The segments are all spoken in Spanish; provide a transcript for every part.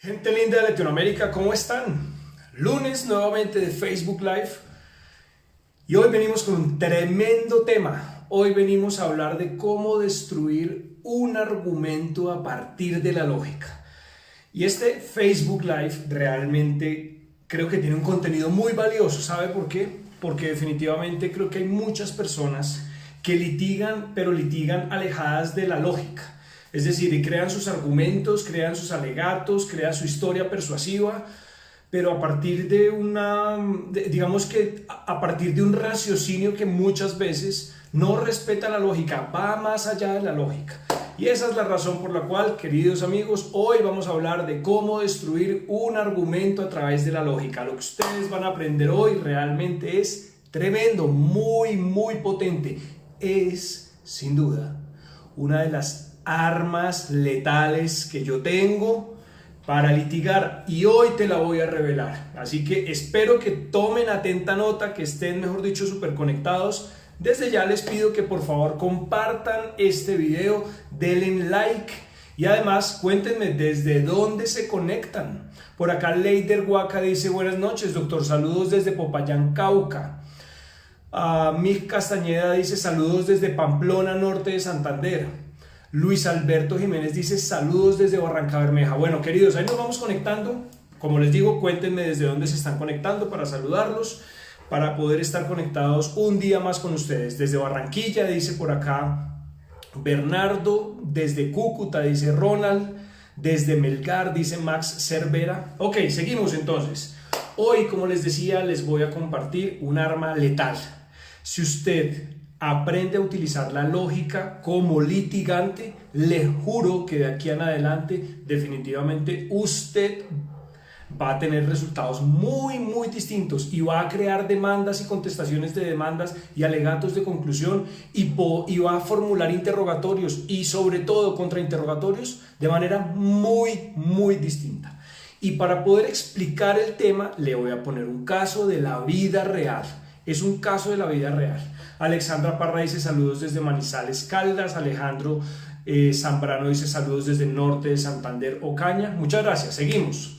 Gente linda de Latinoamérica, ¿cómo están? Lunes nuevamente de Facebook Live y hoy venimos con un tremendo tema. Hoy venimos a hablar de cómo destruir un argumento a partir de la lógica. Y este Facebook Live realmente creo que tiene un contenido muy valioso. ¿Sabe por qué? Porque definitivamente creo que hay muchas personas que litigan, pero litigan alejadas de la lógica. Es decir, y crean sus argumentos, crean sus alegatos, crean su historia persuasiva, pero a partir de digamos que a partir de un raciocinio que muchas veces no respeta la lógica, va más allá de la lógica. Y esa es la razón por la cual, queridos amigos, hoy vamos a hablar de cómo destruir un argumento a través de la lógica. Lo que ustedes van a aprender hoy realmente es tremendo, muy potente. Es, sin duda, una de las armas letales que yo tengo para litigar y hoy te la voy a revelar. Así que espero que tomen atenta nota, que estén, mejor dicho, súper conectados. Desde ya les pido que por favor compartan este video, denle like y además cuéntenme desde dónde se conectan. Por acá Leider Huaca dice: buenas noches, doctor, saludos desde Popayán, Cauca. Mig Castañeda dice: saludos desde Pamplona, norte de Santander. Luis Alberto Jiménez dice: saludos desde Barrancabermeja. Bueno, queridos, ahí nos vamos conectando. Como les digo, cuéntenme desde dónde se están conectando para saludarlos, para poder estar conectados un día más con ustedes. Desde Barranquilla dice por acá Bernardo, desde Cúcuta dice Ronald, desde Melgar dice Max Cervera. Ok, seguimos entonces. Hoy, como les decía, les voy a compartir un arma letal. Si usted aprende a utilizar la lógica como litigante, le juro que de aquí en adelante definitivamente usted va a tener resultados muy distintos y va a crear demandas y contestaciones de demandas y alegatos de conclusión y va a formular interrogatorios y sobre todo contrainterrogatorios de manera muy distinta. Y para poder explicar el tema le voy a poner un caso de la vida real. Es un caso de la vida real. Alexandra Parra dice: saludos desde Manizales, Caldas. Alejandro Zambrano dice: saludos desde el norte de Santander, Ocaña. Muchas gracias, seguimos.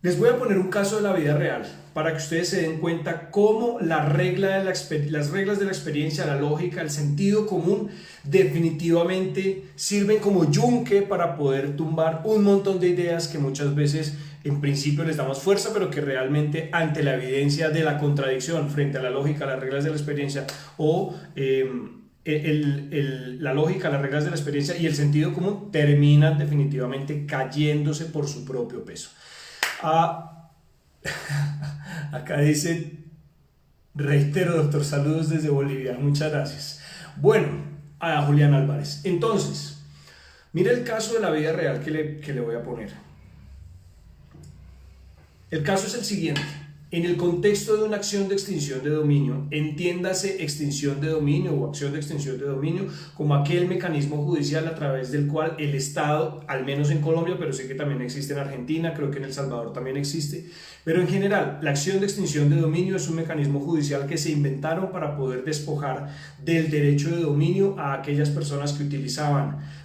Les voy a poner un caso de la vida real para que ustedes se den cuenta cómo las reglas de la experiencia, la lógica, el sentido común definitivamente sirven como yunque para poder tumbar un montón de ideas que muchas veces en principio les damos fuerza, pero que realmente ante la evidencia de la contradicción frente a la lógica, las reglas de la experiencia o la lógica, las reglas de la experiencia y el sentido común terminan definitivamente cayéndose por su propio peso. Acá dice: reitero, doctor, saludos desde Bolivia. Muchas gracias. Bueno, a Julián Álvarez. Entonces, mire el caso de la vida real que le voy a poner. El caso es el siguiente. En el contexto de una acción de extinción de dominio, entiéndase extinción de dominio o acción de extinción de dominio como aquel mecanismo judicial a través del cual el Estado, al menos en Colombia, pero sé que también existe en Argentina, creo que en El Salvador también existe, pero en general la acción de extinción de dominio es un mecanismo judicial que se inventaron para poder despojar del derecho de dominio a aquellas personas que utilizaban,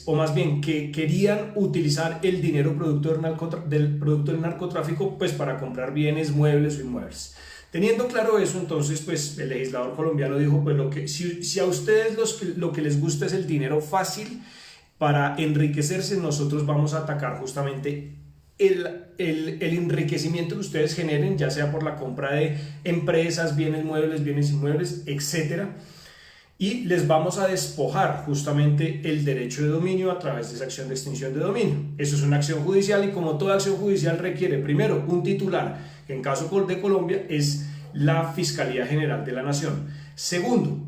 o más bien que querían utilizar el dinero producto del narcotráfico para comprar bienes, muebles o inmuebles. Teniendo claro eso, entonces el legislador colombiano dijo: si a ustedes lo que les gusta es el dinero fácil para enriquecerse, nosotros vamos a atacar justamente el enriquecimiento que ustedes generen, ya sea por la compra de empresas, bienes muebles, bienes inmuebles, etcétera. Y les vamos a despojar justamente el derecho de dominio a través de esa acción de extinción de dominio. Eso es una acción judicial y como toda acción judicial requiere primero un titular, que en caso de Colombia es la Fiscalía General de la Nación. Segundo,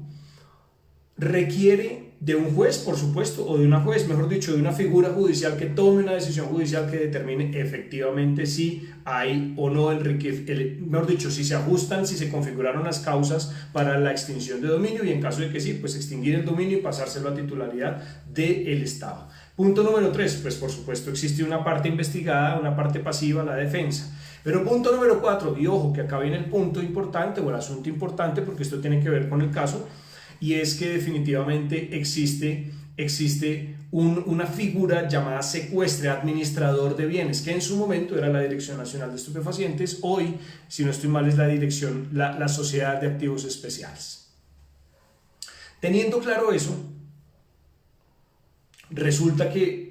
requiere de un juez, por supuesto, o de una juez, mejor dicho, de una figura judicial que tome una decisión judicial que determine efectivamente si hay o no mejor dicho, si se ajustan, si se configuraron las causas para la extinción de dominio y en caso de que sí, extinguir el dominio y pasárselo a titularidad del Estado. Punto número 3, por supuesto existe una parte investigada, una parte pasiva, la defensa. Pero punto número 4, y ojo que acá viene el punto importante o el asunto importante porque esto tiene que ver con el caso, y es que definitivamente existe una figura llamada secuestre, administrador de bienes, que en su momento era la Dirección Nacional de Estupefacientes, hoy, si no estoy mal, es la Sociedad de Activos Especiales. Teniendo claro eso, resulta que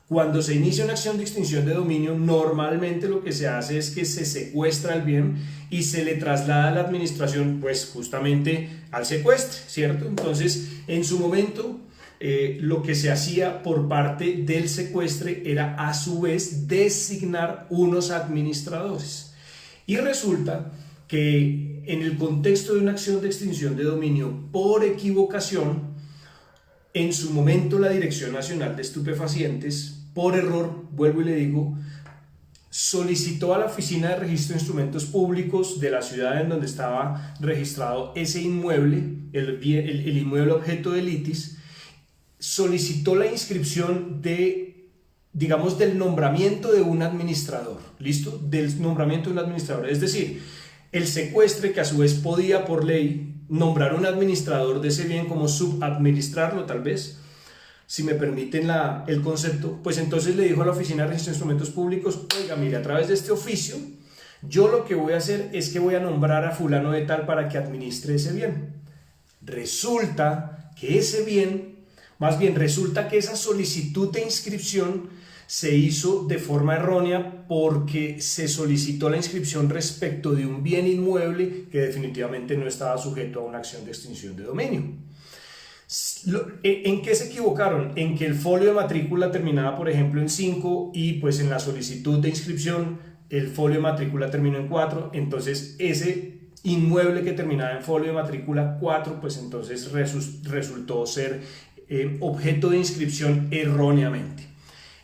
cuando se inicia una acción de extinción de dominio, normalmente lo que se hace es que se secuestra el bien y se le traslada a la administración, pues justamente al secuestre, ¿cierto? Entonces, en su momento, lo que se hacía por parte del secuestre era a su vez designar unos administradores. Y resulta que en el contexto de una acción de extinción de dominio por equivocación, en su momento la Dirección Nacional de Estupefacientes, por error, vuelvo y le digo, solicitó a la Oficina de Registro de Instrumentos Públicos de la ciudad en donde estaba registrado ese inmueble, el inmueble objeto de litis, solicitó la inscripción del nombramiento de un administrador, ¿listo? Del nombramiento de un administrador, es decir, el secuestre, que a su vez podía por ley nombrar un administrador de ese bien, como subadministrarlo tal vez, si me permiten el concepto, pues entonces le dijo a la Oficina de Registro de Instrumentos Públicos: oiga, mire, a través de este oficio, yo lo que voy a hacer es que voy a nombrar a fulano de tal para que administre ese bien. Resulta que ese bien, más bien resulta que esa solicitud de inscripción se hizo de forma errónea porque se solicitó la inscripción respecto de un bien inmueble que definitivamente no estaba sujeto a una acción de extinción de dominio. ¿En qué se equivocaron? En que el folio de matrícula terminaba, por ejemplo, en 5 y pues en la solicitud de inscripción el folio de matrícula terminó en 4, entonces ese inmueble que terminaba en folio de matrícula 4, pues entonces resultó ser objeto de inscripción erróneamente.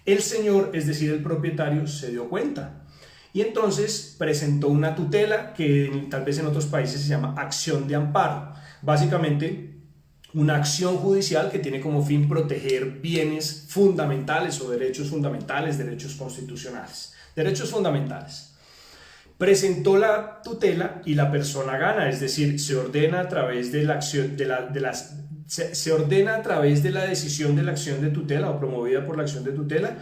El señor, es decir, el propietario, se dio cuenta y entonces presentó una tutela que tal vez en otros países se llama acción de amparo. Básicamente, una acción judicial que tiene como fin proteger bienes fundamentales o derechos fundamentales, derechos constitucionales, derechos fundamentales. Presentó la tutela y la persona gana, es decir, se ordena a través de la acción se ordena a través de la decisión de la acción de tutela o promovida por la acción de tutela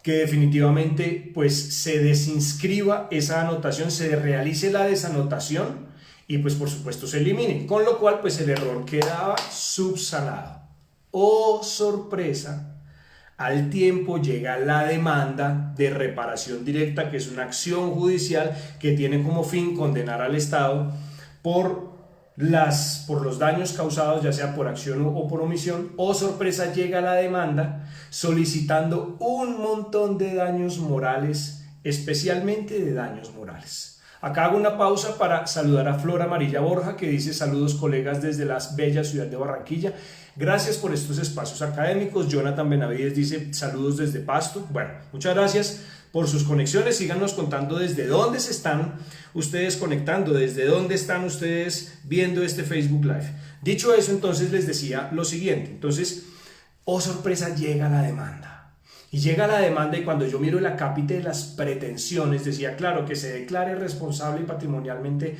que definitivamente pues se desinscriba esa anotación, se realice la desanotación y pues por supuesto se elimine, con lo cual pues el error quedaba subsanado. ¡Oh, sorpresa! Al tiempo llega la demanda de reparación directa, que es una acción judicial que tiene como fin condenar al Estado por los daños causados, ya sea por acción o por omisión. ¡Oh, sorpresa! Llega la demanda solicitando un montón de daños morales, especialmente de daños morales. Acá hago una pausa para saludar a Flor Amarilla Borja, que dice: saludos colegas desde la bella ciudad de Barranquilla, gracias por estos espacios académicos. Jonathan Benavides dice: saludos desde Pasto. Bueno, muchas gracias por sus conexiones. Síganos contando desde dónde se están ustedes conectando, desde dónde están ustedes viendo este Facebook Live. Dicho eso, entonces les decía lo siguiente. Entonces, oh sorpresa, llega la demanda. Y llega la demanda y cuando yo miro el acápite de las pretensiones, decía, claro, que se declare patrimonialmente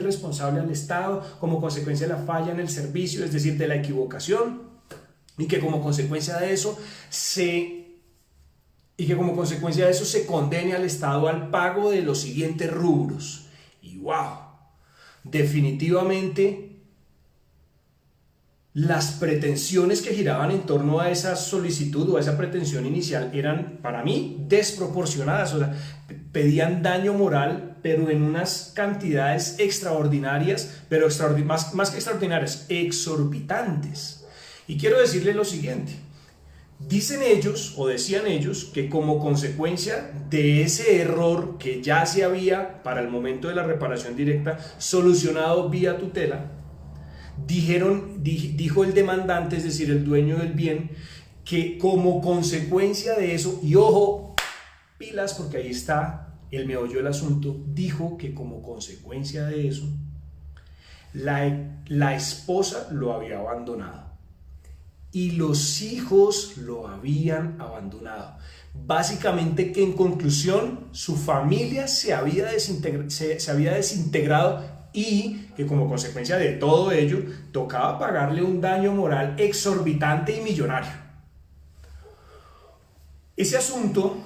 responsable al Estado como consecuencia de la falla en el servicio, es decir, de la equivocación, y que como consecuencia de eso se condene al Estado al pago de los siguientes rubros. Y wow, definitivamente las pretensiones que giraban en torno a esa solicitud o a esa pretensión inicial eran para mí desproporcionadas, o sea, pedían daño moral, pero en unas cantidades extraordinarias, pero más que extraordinarias, exorbitantes. Y quiero decirles lo siguiente: dicen ellos, o decían ellos, que como consecuencia de ese error que ya se había, para el momento de la reparación directa, solucionado vía tutela, dijo el demandante, es decir, el dueño del bien, que como consecuencia de eso, y ojo, pilas, porque ahí está el meollo del asunto, dijo que como consecuencia de eso, la esposa lo había abandonado y los hijos lo habían abandonado. Básicamente que en conclusión su familia se había desintegrado y que como consecuencia de todo ello tocaba pagarle un daño moral exorbitante y millonario. Ese asunto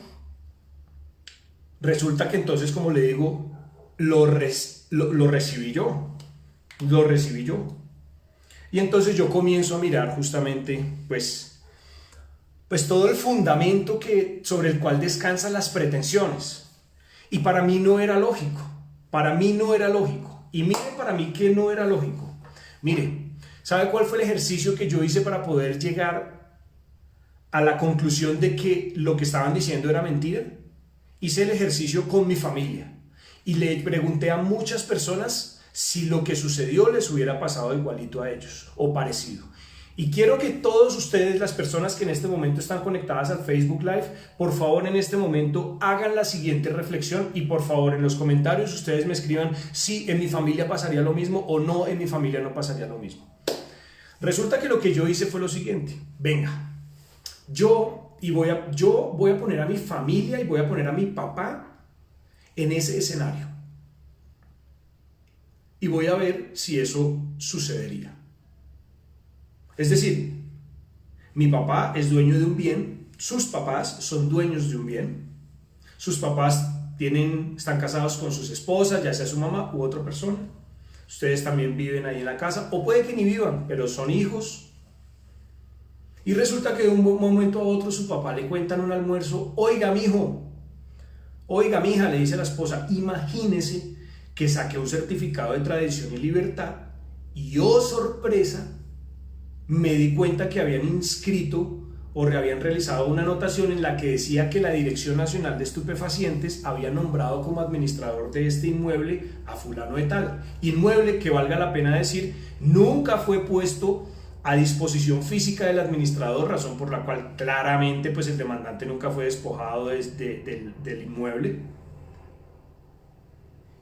resulta que entonces, como le digo, lo recibí yo. Lo recibí yo. Y entonces yo comienzo a mirar justamente, pues todo el fundamento sobre el cual descansan las pretensiones. Y para mí no era lógico. Para mí no era lógico. Y mire para mí que no era lógico. Mire, ¿sabe cuál fue el ejercicio que yo hice para poder llegar a la conclusión de que lo que estaban diciendo era mentira? Hice el ejercicio con mi familia y le pregunté a muchas personas si lo que sucedió les hubiera pasado igualito a ellos o parecido. Y quiero que todos ustedes, las personas que en este momento están conectadas al Facebook Live, por favor en este momento hagan la siguiente reflexión y por favor en los comentarios ustedes me escriban si en mi familia pasaría lo mismo o no, en mi familia no pasaría lo mismo. Resulta que lo que yo hice fue lo siguiente. Venga, yo voy a poner a mi familia y voy a poner a mi papá en ese escenario. Y voy a ver si eso sucedería. Es decir, mi papá es dueño de un bien, sus papás son dueños de un bien, sus papás están casados con sus esposas, ya sea su mamá u otra persona. Ustedes también viven ahí en la casa, o puede que ni vivan, pero son hijos. Y resulta que de un momento a otro su papá le cuenta en un almuerzo: oiga, mijo, oiga, mija, le dice a la esposa, imagínese que saqué un certificado de tradición y libertad y, oh sorpresa, me di cuenta que habían inscrito o habían realizado una anotación en la que decía que la Dirección Nacional de Estupefacientes había nombrado como administrador de este inmueble a fulano de tal. Inmueble que, valga la pena decir, nunca fue puesto a disposición física del administrador, razón por la cual claramente pues el demandante nunca fue despojado del inmueble.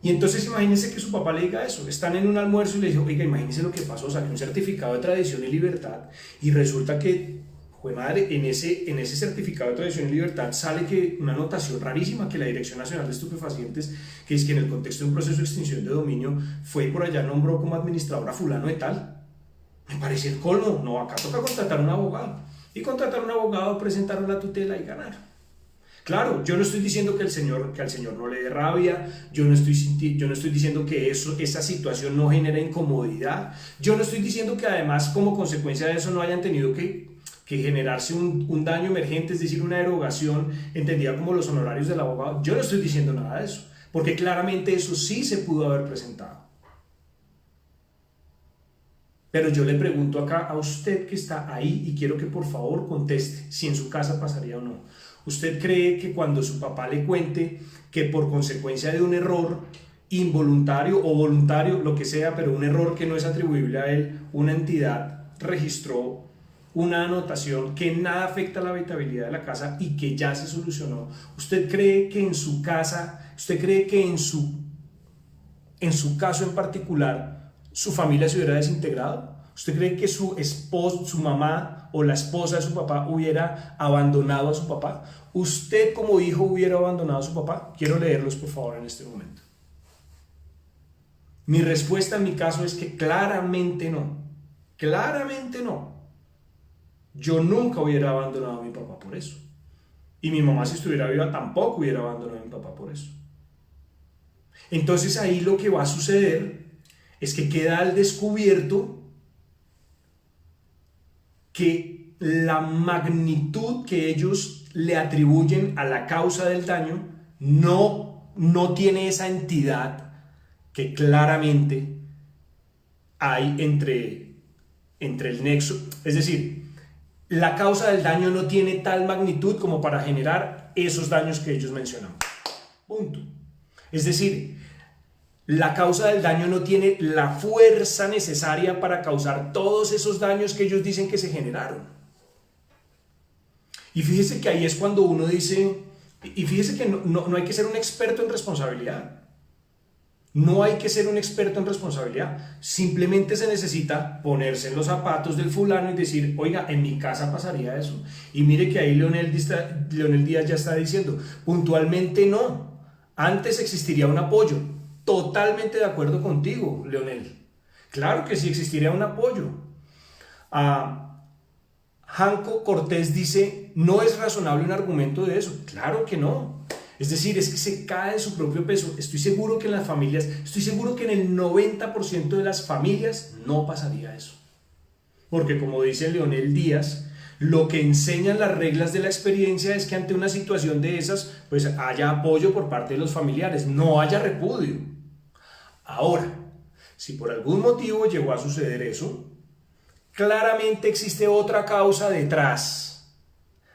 Y entonces imagínense que su papá le diga eso. Están en un almuerzo y le dice: oiga, imagínense lo que pasó, saqué un certificado de tradición y libertad y resulta que, jue madre, en ese certificado de tradición y libertad sale que una anotación rarísima que la Dirección Nacional de Estupefacientes, que es que en el contexto de un proceso de extinción de dominio fue y por allá nombró como administrador a fulano de tal. Me parece el colmo. No, acá toca contratar un abogado. Y contratar un abogado, presentar la tutela y ganar. Claro, yo no estoy diciendo que al Señor no le dé rabia, yo no estoy diciendo que esa situación no genere incomodidad, yo no estoy diciendo que además como consecuencia de eso no hayan tenido que generarse un daño emergente, es decir, una erogación entendida como los honorarios del abogado. Yo no estoy diciendo nada de eso, porque claramente eso sí se pudo haber presentado. Pero yo le pregunto acá a usted que está ahí y quiero que por favor conteste si en su casa pasaría o no. ¿Usted cree que cuando su papá le cuente que por consecuencia de un error involuntario o voluntario, lo que sea, pero un error que no es atribuible a él, una entidad registró una anotación que nada afecta a la habitabilidad de la casa y que ya se solucionó? ¿Usted cree que en su casa, usted cree que en su caso en particular, su familia se hubiera desintegrado? ¿Usted cree que su mamá o la esposa de su papá hubiera abandonado a su papá? ¿Usted como hijo hubiera abandonado a su papá? Quiero leerlos por favor en este momento. Mi respuesta en mi caso es que claramente no. Claramente no. Yo nunca hubiera abandonado a mi papá por eso. Y mi mamá, si estuviera viva, tampoco hubiera abandonado a mi papá por eso. Entonces ahí lo que va a suceder es que queda al descubierto que la magnitud que ellos le atribuyen a la causa del daño no tiene esa entidad que claramente hay entre el nexo. Es decir, la causa del daño no tiene tal magnitud como para generar esos daños que ellos mencionan. Punto. Es decir, la causa del daño no tiene la fuerza necesaria para causar todos esos daños que ellos dicen que se generaron. Y fíjese que ahí es cuando uno dice, y fíjese que no hay que ser un experto en responsabilidad. No hay que ser un experto en responsabilidad. Simplemente se necesita ponerse en los zapatos del fulano y decir: oiga, en mi casa pasaría eso. Y mire que ahí Leonel Díaz ya está diciendo, puntualmente no. Antes existiría un apoyo. totalmente de acuerdo contigo, Leonel. Claro que sí existiría un apoyo. Janco Cortés dice, no es razonable un argumento de eso. Claro que no. Es decir, es que se cae de su propio peso. Estoy seguro que en las familias, estoy seguro que en el 90% de las familias no pasaría eso. Porque como dice Leonel Díaz, lo que enseñan las reglas de la experiencia es que ante una situación de esas, pues haya apoyo por parte de los familiares, no haya repudio. Ahora, si por algún motivo llegó a suceder eso, claramente existe otra causa detrás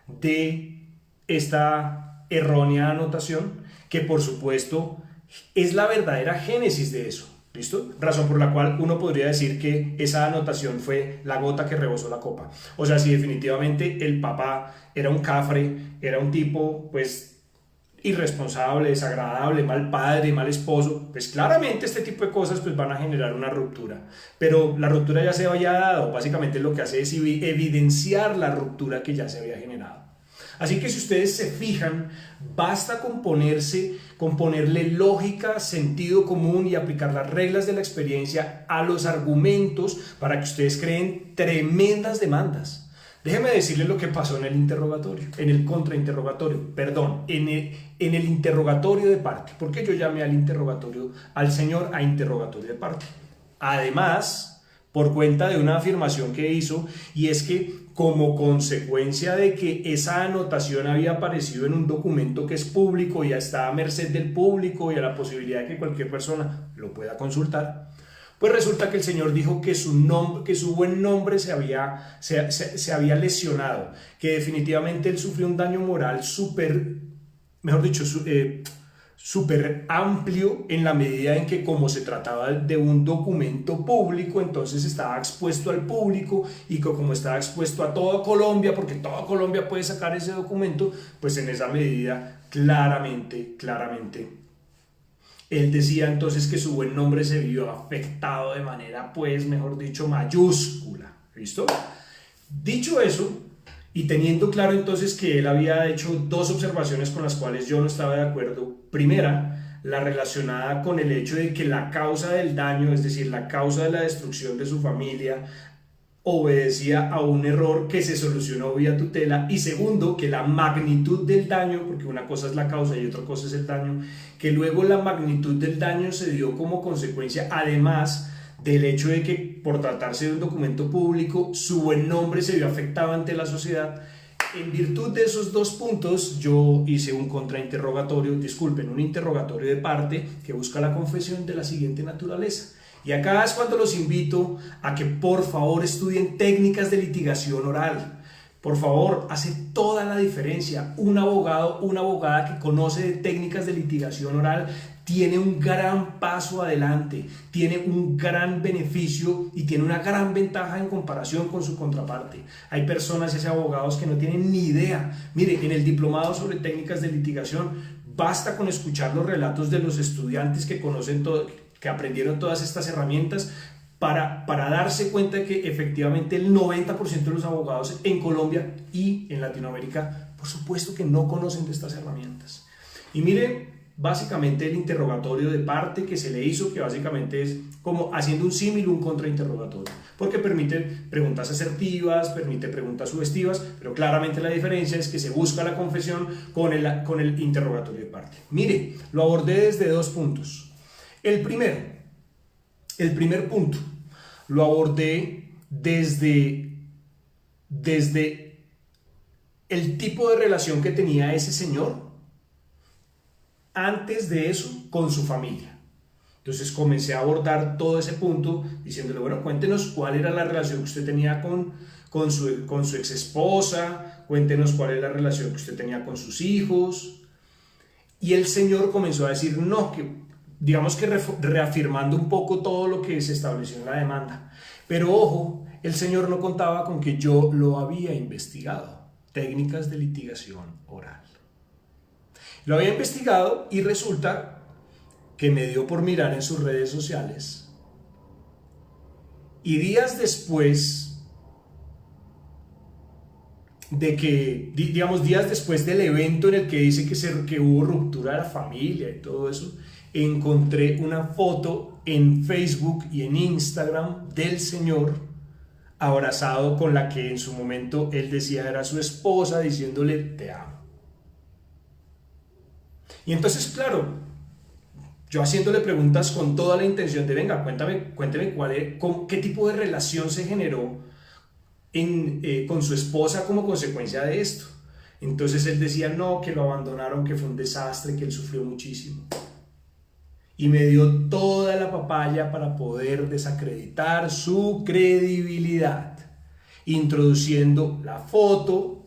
de esta errónea anotación, que por supuesto es la verdadera génesis de eso. ¿Listo? Razón por la cual uno podría decir que esa anotación fue la gota que rebosó la copa. O sea, si definitivamente el papá era un cafre, era un tipo, pues, irresponsable, desagradable, mal padre, mal esposo, pues claramente este tipo de cosas pues van a generar una ruptura. Pero la ruptura ya se había dado, básicamente lo que hace es evidenciar la ruptura que ya se había generado. Así que si ustedes se fijan, basta con ponerle lógica, sentido común y aplicar las reglas de la experiencia a los argumentos para que ustedes creen tremendas demandas. Déjeme decirles lo que pasó en el interrogatorio, en el contrainterrogatorio, perdón, en el interrogatorio de parte. ¿Por qué yo llamé al señor a interrogatorio de parte? Además, por cuenta de una afirmación que hizo, y es que como consecuencia de que esa anotación había aparecido en un documento que es público y está a merced del público y a la posibilidad de que cualquier persona lo pueda consultar, pues resulta que el señor dijo que su buen nombre se había lesionado, que definitivamente él sufrió un daño moral súper amplio, en la medida en que como se trataba de un documento público, entonces estaba expuesto al público, y que como estaba expuesto a toda Colombia, porque toda Colombia puede sacar ese documento, pues en esa medida claramente él decía entonces que su buen nombre se vio afectado de manera, pues, mejor dicho, mayúscula. ¿Listo? Dicho eso, y teniendo claro entonces que él había hecho dos observaciones con las cuales yo no estaba de acuerdo. Primera, la relacionada con el hecho de que la causa del daño, es decir, la causa de la destrucción de su familia, obedecía a un error que se solucionó vía tutela. Y segundo, que la magnitud del daño, porque una cosa es la causa y otra cosa es el daño, que luego la magnitud del daño se dio como consecuencia, además del hecho de que por tratarse de un documento público, su buen nombre se vio afectado ante la sociedad. En virtud de esos dos puntos, yo hice un un interrogatorio de parte que busca la confesión de la siguiente naturaleza. Y acá es cuando los invito a que por favor estudien técnicas de litigación oral. Por favor, hace toda la diferencia. Un abogado, una abogada que conoce de técnicas de litigación oral tiene un gran paso adelante, tiene un gran beneficio y tiene una gran ventaja en comparación con su contraparte. Hay personas, esos abogados, que no tienen ni idea. Mire, en el diplomado sobre técnicas de litigación basta con escuchar los relatos de los estudiantes que conocen todo, que aprendieron todas estas herramientas, para darse cuenta de que efectivamente el 90% de los abogados en Colombia y en Latinoamérica, por supuesto que no conocen de estas herramientas. Y miren, básicamente el interrogatorio de parte que se le hizo, que básicamente es como haciendo un símil, un contrainterrogatorio, porque permite preguntas asertivas, permite preguntas sugestivas, pero claramente la diferencia es que se busca la confesión con el interrogatorio de parte. Mire, lo abordé desde dos puntos. El primer punto lo abordé desde el tipo de relación que tenía ese señor antes de eso con su familia. Entonces comencé a abordar todo ese punto diciéndole, bueno, cuéntenos cuál era la relación que usted tenía con su ex esposa, cuéntenos cuál es la relación que usted tenía con sus hijos. Y el señor comenzó a decir, no, que digamos que reafirmando un poco todo lo que se estableció en la demanda. Pero ojo, el señor no contaba con que yo lo había investigado. Técnicas de litigación oral. Lo había investigado y resulta que me dio por mirar en sus redes sociales. Y días después días después del evento en el que dice que hubo ruptura de la familia y todo eso, encontré una foto en Facebook y en Instagram del señor abrazado con la que en su momento él decía era su esposa, diciéndole te amo. Y entonces, claro, yo haciéndole preguntas con toda la intención de, venga, cuénteme qué tipo de relación se generó con su esposa como consecuencia de esto. Entonces él decía, no, que lo abandonaron, que fue un desastre, que él sufrió muchísimo. Y me dio toda la papaya para poder desacreditar su credibilidad, introduciendo la foto,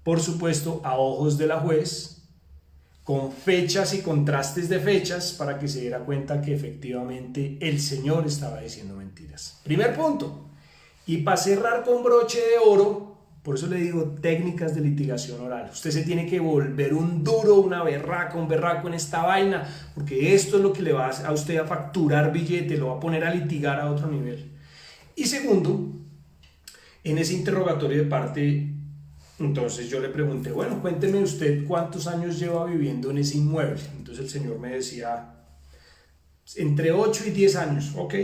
por supuesto, a ojos de la juez, con fechas y contrastes de fechas para que se diera cuenta que efectivamente el señor estaba diciendo mentiras. Primer punto. Y para cerrar con broche de oro, por eso le digo técnicas de litigación oral. Usted se tiene que volver un duro, una berraca, un berraco en esta vaina, porque esto es lo que le va a usted a facturar billete, lo va a poner a litigar a otro nivel. Y segundo, en ese interrogatorio de parte, entonces yo le pregunté, bueno, cuénteme usted cuántos años lleva viviendo en ese inmueble. Entonces el señor me decía, entre 8 y 10 años, ok.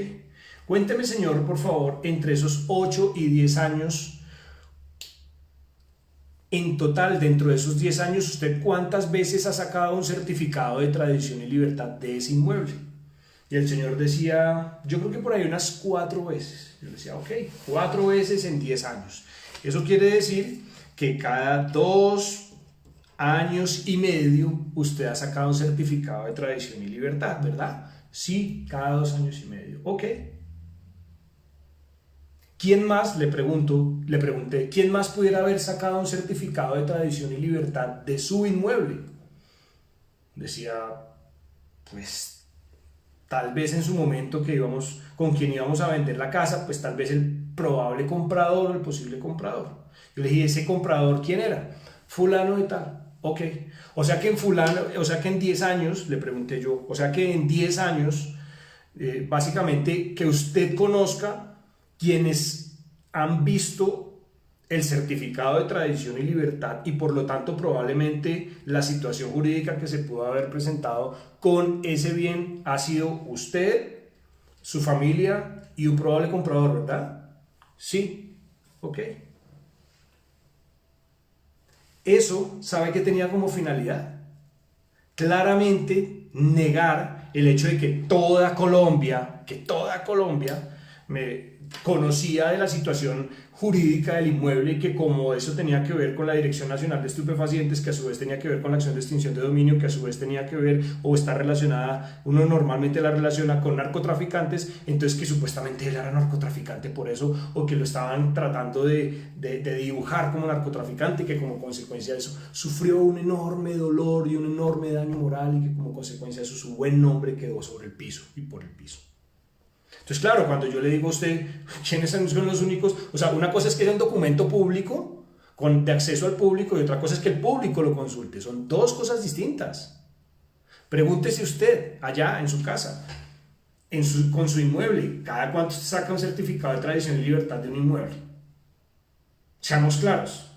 Cuénteme, señor, por favor, entre esos 8 y 10 años, en total, dentro de esos 10 años, ¿usted cuántas veces ha sacado un certificado de tradición y libertad de ese inmueble? Y el señor decía, yo creo que por ahí unas 4 veces. Yo le decía, ok, 4 veces en 10 años. Eso quiere decir que cada 2 años y medio usted ha sacado un certificado de tradición y libertad, ¿verdad? Sí, cada 2 años y medio. Ok. ¿Quién más, le pregunté, quién más pudiera haber sacado un certificado de tradición y libertad de su inmueble? Decía, pues tal vez en su momento con quien íbamos a vender la casa, pues tal vez el probable comprador o el posible comprador. Yo le dije, ¿ese comprador quién era? Fulano de tal. Ok. O sea que en 10 años, le pregunté yo, o sea que en 10 años, básicamente que usted conozca quienes han visto el certificado de tradición y libertad y por lo tanto probablemente la situación jurídica que se pudo haber presentado con ese bien ha sido usted, su familia y un probable comprador, ¿verdad? Sí, ok. Eso, ¿sabe qué tenía como finalidad? Claramente negar el hecho de que toda Colombia me conocía de la situación jurídica del inmueble y que como eso tenía que ver con la Dirección Nacional de Estupefacientes, que a su vez tenía que ver con la acción de extinción de dominio, que a su vez tenía que ver o está relacionada, uno normalmente la relaciona con narcotraficantes, entonces que supuestamente él era narcotraficante por eso, o que lo estaban tratando de dibujar como narcotraficante, que como consecuencia de eso sufrió un enorme dolor y un enorme daño moral y que como consecuencia de eso su buen nombre quedó sobre el piso y por el piso. Entonces, claro, cuando yo le digo a usted quiénes son los únicos, o sea, una cosa es que sea un documento público, de acceso al público, y otra cosa es que el público lo consulte. Son dos cosas distintas. Pregúntese usted, allá en su casa, con su inmueble, ¿cada cuánto usted saca un certificado de tradición y libertad de un inmueble? Seamos claros.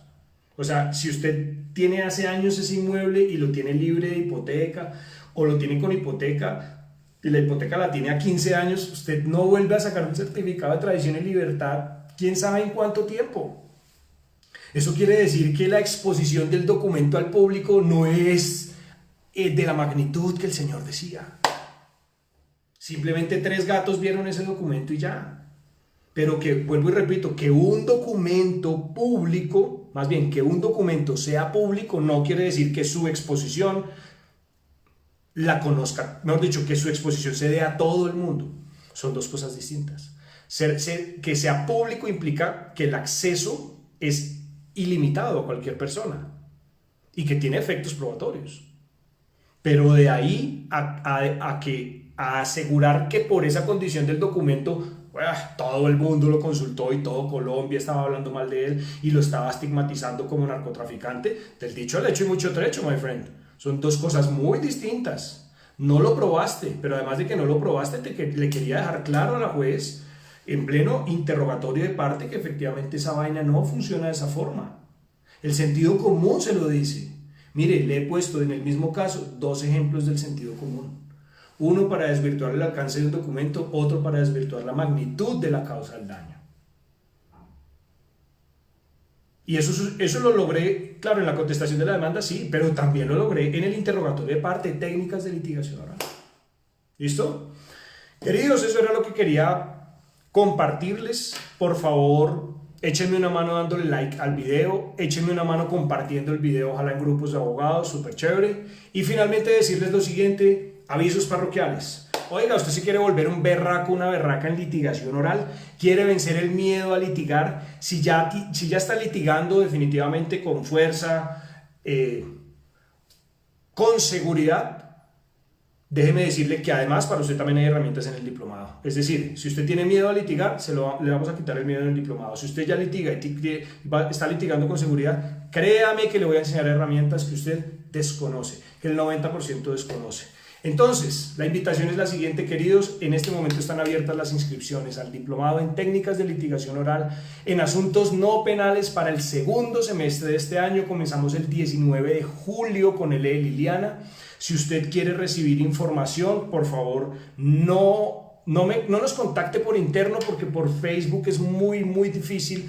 O sea, si usted tiene hace años ese inmueble y lo tiene libre de hipoteca, o lo tiene con hipoteca, y la hipoteca la tiene a 15 años, usted no vuelve a sacar un certificado de tradición y libertad, quién sabe en cuánto tiempo. Eso quiere decir que la exposición del documento al público no es de la magnitud que el señor decía. Simplemente 3 gatos vieron ese documento y ya. Pero que, vuelvo y repito, que un documento público, más bien que un documento sea público, no quiere decir que su exposición la conozca, mejor dicho, que su exposición se dé a todo el mundo. Son dos cosas distintas. Que sea público implica que el acceso es ilimitado a cualquier persona y que tiene efectos probatorios. Pero de ahí a asegurar que por esa condición del documento todo el mundo lo consultó y todo Colombia estaba hablando mal de él y lo estaba estigmatizando como narcotraficante, del dicho al hecho y mucho trecho, my friend. Son dos cosas muy distintas. No lo probaste, pero además de que no lo probaste, le quería dejar claro a la juez en pleno interrogatorio de parte que efectivamente esa vaina no funciona de esa forma. El sentido común se lo dice. Mire, le he puesto en el mismo caso 2 ejemplos del sentido común. Uno para desvirtuar el alcance de un documento, otro para desvirtuar la magnitud de la causa del daño. Y eso lo logré, claro, en la contestación de la demanda, sí, pero también lo logré en el interrogatorio de parte, técnicas de litigación oral. ¿Listo? Queridos, eso era lo que quería compartirles. Por favor, échenme una mano dándole like al video, échenme una mano compartiendo el video, ojalá en grupos de abogados, súper chévere. Y finalmente decirles lo siguiente, avisos parroquiales. Oiga, usted se quiere volver un berraco, una berraca en litigación oral, quiere vencer el miedo a litigar, si ya está litigando definitivamente con fuerza, con seguridad, déjeme decirle que además para usted también hay herramientas en el diplomado. Es decir, si usted tiene miedo a litigar, le vamos a quitar el miedo en el diplomado. Si usted ya litiga y está litigando con seguridad, créame que le voy a enseñar herramientas que usted desconoce, que el 90% desconoce. Entonces, la invitación es la siguiente, queridos. En este momento están abiertas las inscripciones al diplomado en técnicas de litigación oral en asuntos no penales para el segundo semestre de este año. Comenzamos el 19 de julio con el Liliana. Si usted quiere recibir información, por favor, no nos contacte por interno, porque por Facebook es muy difícil.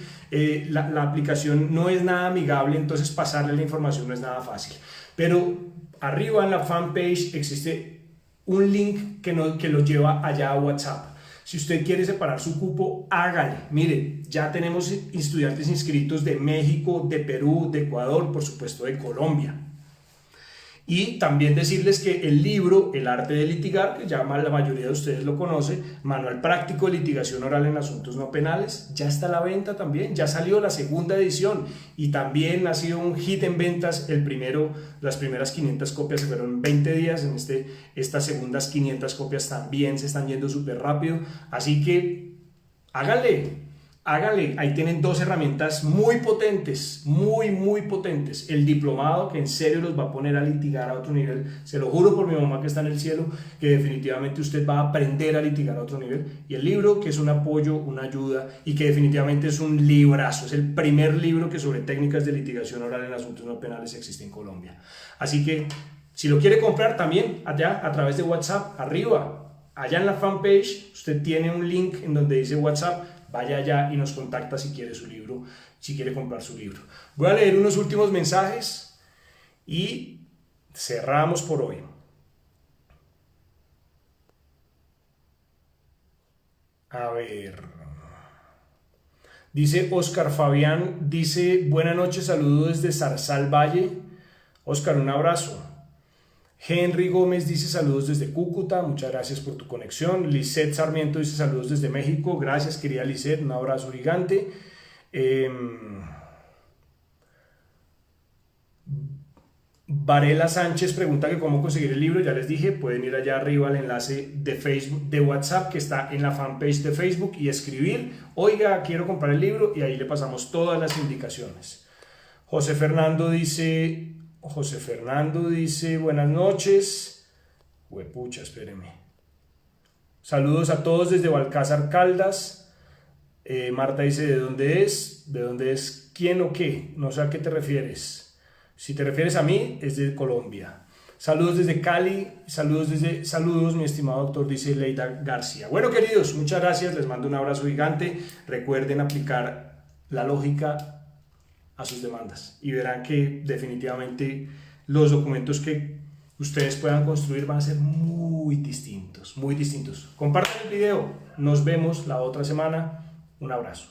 La aplicación no es nada amigable, entonces pasarle la información no es nada fácil. Pero arriba en la fanpage existe un link que lo lleva allá a WhatsApp. Si usted quiere separar su cupo, hágale. Mire, ya tenemos estudiantes inscritos de México, de Perú, de Ecuador, por supuesto de Colombia. Y también decirles que el libro El arte de litigar, que ya la mayoría de ustedes lo conoce, Manual práctico de litigación oral en asuntos no penales, ya está a la venta también, ya salió la segunda edición y también ha sido un hit en ventas. Las primeras 500 copias se fueron en 20 días, estas segundas 500 copias también se están yendo súper rápido, así que háganle. Ahí tienen dos herramientas muy potentes, muy potentes. El diplomado, que en serio los va a poner a litigar a otro nivel. Se lo juro por mi mamá que está en el cielo, que definitivamente usted va a aprender a litigar a otro nivel. Y el libro, que es un apoyo, una ayuda, y que definitivamente es un librazo. Es el primer libro que sobre técnicas de litigación oral en asuntos no penales existe en Colombia. Así que, si lo quiere comprar también, allá a través de WhatsApp, arriba, allá en la fanpage, usted tiene un link en donde dice WhatsApp. Vaya allá y nos contacta si quiere su libro, si quiere comprar su libro. Voy a leer unos últimos mensajes y cerramos por hoy. A ver. Dice Oscar Fabián, dice, buenas noches, saludos desde Zarzal Valle. Oscar, un abrazo. Henry Gómez dice saludos desde Cúcuta, muchas gracias por tu conexión. Lisette Sarmiento dice saludos desde México, gracias querida Lisette, un abrazo gigante. Varela Sánchez pregunta que cómo conseguir el libro, ya les dije, pueden ir allá arriba al enlace de Facebook, de WhatsApp que está en la fanpage de Facebook y escribir, oiga, quiero comprar el libro, y ahí le pasamos todas las indicaciones. José Fernando dice, buenas noches. Huepucha, espéreme. Saludos a todos desde Balcázar, Caldas. Marta dice, ¿de dónde es? ¿De dónde es quién o qué? No sé a qué te refieres. Si te refieres a mí, es de Colombia. Saludos desde Cali, saludos mi estimado doctor, dice Leida García. Bueno, queridos, muchas gracias, les mando un abrazo gigante. Recuerden aplicar la lógica a sus demandas y verán que definitivamente los documentos que ustedes puedan construir van a ser muy distintos. Compartan el video, nos vemos la otra semana, un abrazo.